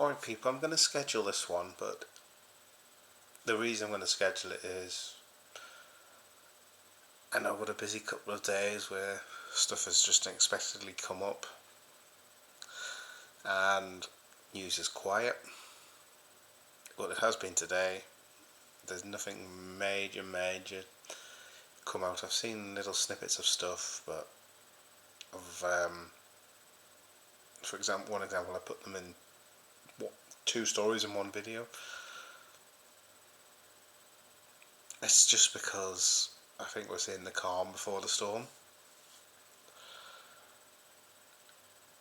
Alright people, I'm going to schedule this one, but the reason I'm going to schedule it is I know I've got a busy couple of days where stuff has just unexpectedly come up and news is quiet, but it has been today. There's nothing major come out. I've seen little snippets of stuff, but for example, I put them in two stories in one video. It's just because I think we're seeing the calm before the storm.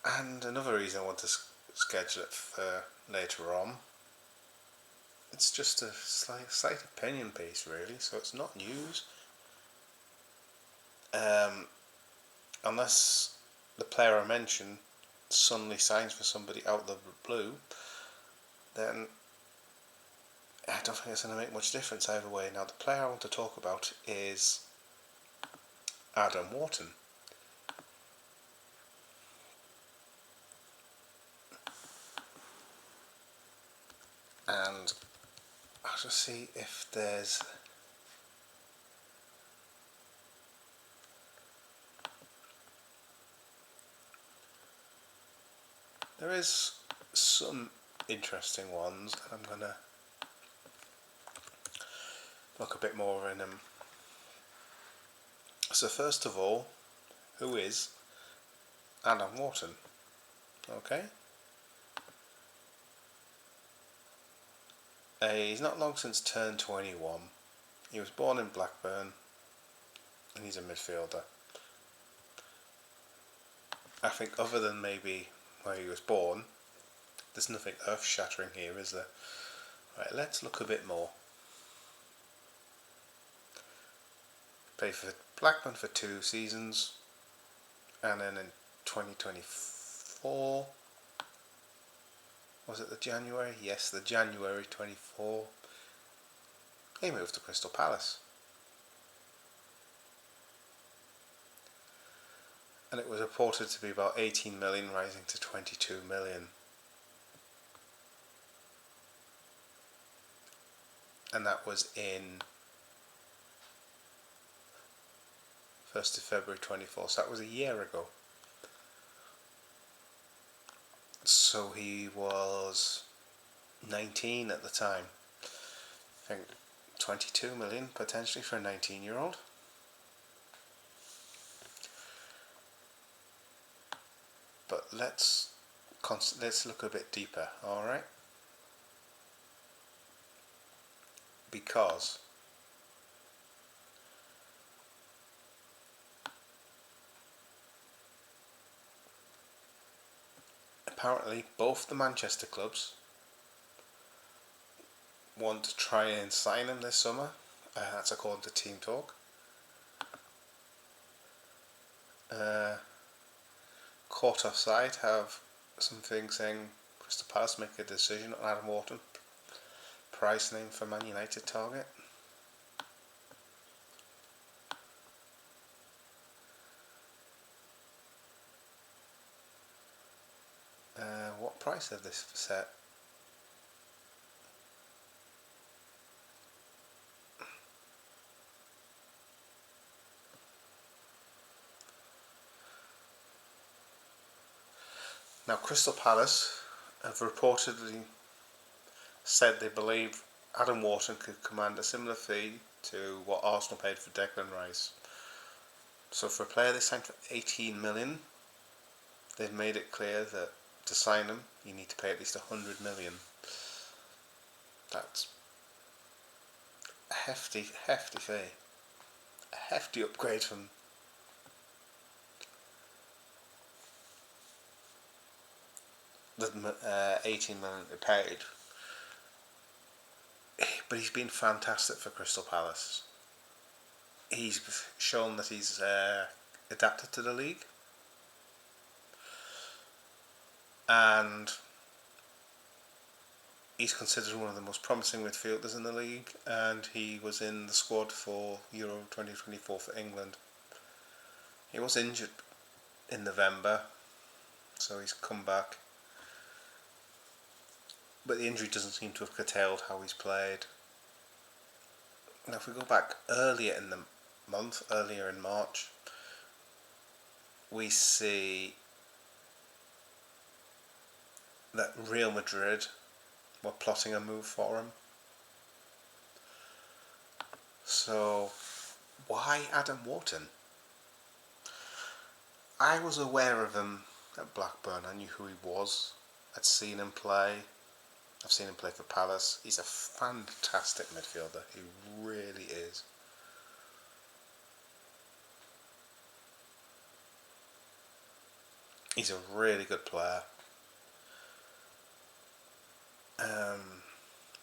And another reason I want to schedule it for later on, it's just a slight opinion piece really, so it's not news. Unless the player I mentioned suddenly signs for somebody out of the blue, then I don't think it's going to make much difference either way. Now the player I want to talk about is Adam Wharton. And I'll just see if there is some interesting ones, and I'm gonna look a bit more in them. So first of all, who is Adam Wharton? Okay. He's not long since turned 21. He was born in Blackburn and he's a midfielder. I think other than maybe where he was born, there's nothing earth-shattering here, is there? Right, let's look a bit more. Played for Blackburn for 2 seasons, and then in 2024, was it the January? Yes, the January 24, he moved to Crystal Palace. And it was reported to be about 18 million, rising to 22 million. And that was in 1st of February 24, so that was a year ago. So he was 19 at the time. I think 22 million potentially for a 19-year-old. But let's look a bit deeper, alright? Because apparently both the Manchester clubs want to try and sign him this summer. That's according to Team Talk. Court Offside have something saying Crystal Palace make a decision on Adam Wharton, price name for Man United target. What price have this set? Now Crystal Palace have reportedly said they believe Adam Wharton could command a similar fee to what Arsenal paid for Declan Rice. So for a player they signed for 18 million, they've made it clear that to sign him you need to pay at least 100 million. That's a hefty fee. A hefty upgrade from the 18 million they paid. But he's been fantastic for Crystal Palace. He's shown that he's adapted to the league, and he's considered one of the most promising midfielders in the league, and he was in the squad for Euro 2024 for England. He was injured in November, so he's come back. but the injury doesn't seem to have curtailed how he's played. Now, if we go back earlier in the month, earlier in March, we see that Real Madrid were plotting a move for him. So, why Adam Wharton? I was aware of him at Blackburn. I knew who he was. I'd seen him play. I've seen him play for Palace. He's a fantastic midfielder. He really is. He's a really good player.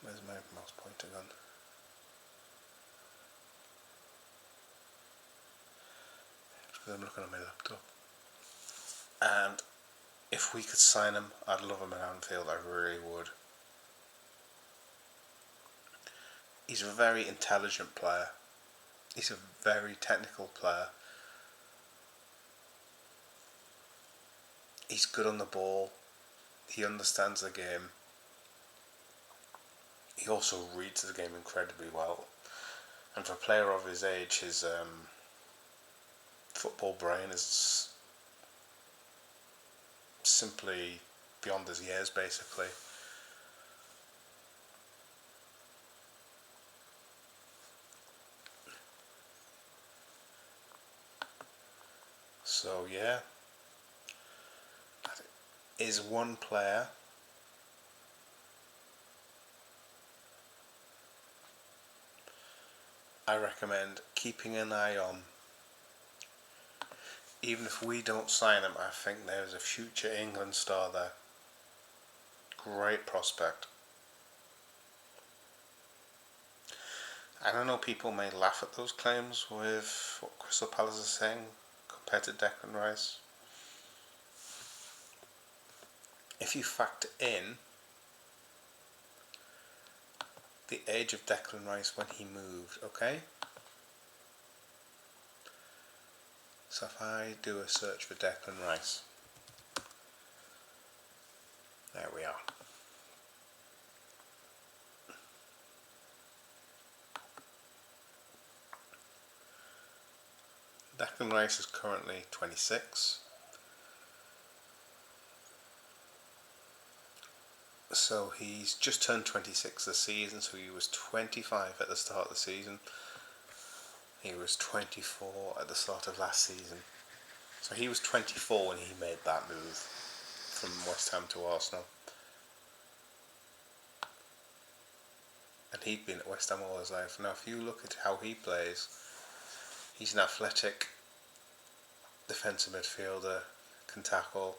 Where's my mouse pointer gone? Because I'm looking at my laptop. And if we could sign him, I'd love him at Anfield. I really would. He's a very intelligent player. He's a very technical player. He's good on the ball. He understands the game. He also reads the game incredibly well. And for a player of his age, his football brain is simply beyond his years, basically. So yeah, that is one player I recommend keeping an eye on. Even if we don't sign him, I think there's a future England star there. Great prospect. I don't know, people may laugh at those claims with what Crystal Palace is saying compared to Declan Rice. If you factor in the age of Declan Rice when he moved, okay? So if I do a search for Declan Rice, there we are. Declan Rice is currently 26. So he's just turned 26 this season, so he was 25 at the start of the season. He was 24 at the start of last season. So he was 24 when he made that move from West Ham to Arsenal. And he'd been at West Ham all his life. Now if you look at how he plays, he's an athletic defensive midfielder, can tackle,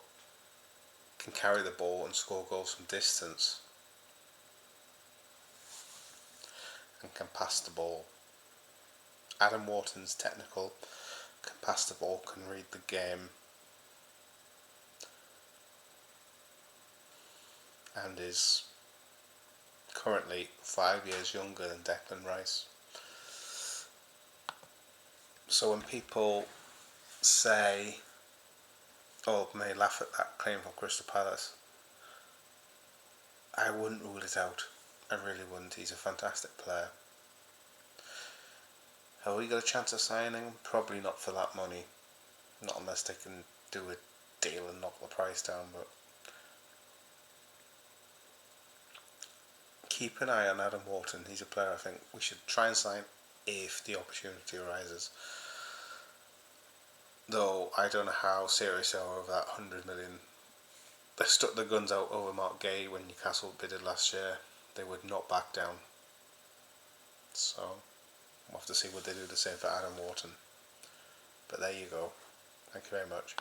can carry the ball and score goals from distance, and can pass the ball. Adam Wharton's technical, can pass the ball, can read the game, and is currently 5 years younger than Declan Rice. So when people say, or may laugh at that claim from Crystal Palace, I wouldn't rule it out. I really wouldn't. He's a fantastic player. Have we got a chance of signing him? Probably not for that money. Not unless they can do a deal and knock the price down, but keep an eye on Adam Wharton. He's a player I think we should try and sign if the opportunity arises. Though I don't know how serious they are over that 100 million. They stuck their guns out over Mark Gay when Newcastle bidded last year. They would not back down. So we'll have to see what they do the same for Adam Wharton. But there you go. Thank you very much.